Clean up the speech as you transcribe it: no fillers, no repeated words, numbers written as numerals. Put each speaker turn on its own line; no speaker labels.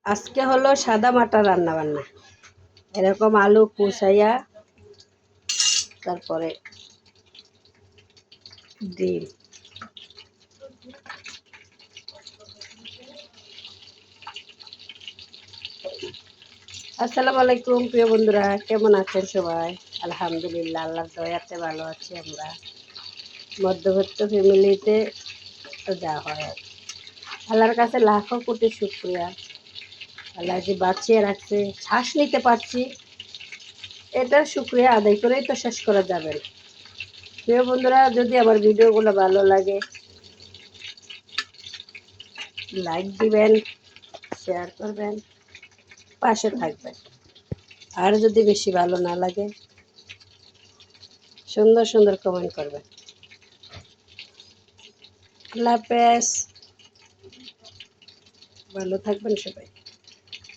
আজকে হলো সাদা মাটা রান্না বান্না। এরকম আলু কুচাইয়া তারপরে ডিম। আসসালামু আলাইকুম প্রিয় বন্ধুরা, কেমন আছেন সবাই? আলহামদুলিল্লাহ, আল্লাহর দয়াতে ভালো আছি। আমরা মধ্যবিত্ত ফ্যামিলিতে যা হয় আর কি। আল্লাহর কাছে লাখো কোটি শুকরিয়া, আল্লাহ যে বাঁচিয়ে রাখছে, শ্বাস নিতে পারছি, এটার শুকরিয়া আদায় করেই তো শেষ করা যাবে না। প্রিয় বন্ধুরা, যদি আমার ভিডিওগুলো ভালো লাগে লাইক দিবেন, শেয়ার করবেন, পাশে থাকবেন। আর যদি বেশি ভালো না লাগে সুন্দর সুন্দর কমেন্ট করবেন। আল্লাহ হাফেজ, ভালো থাকবেন সবাই।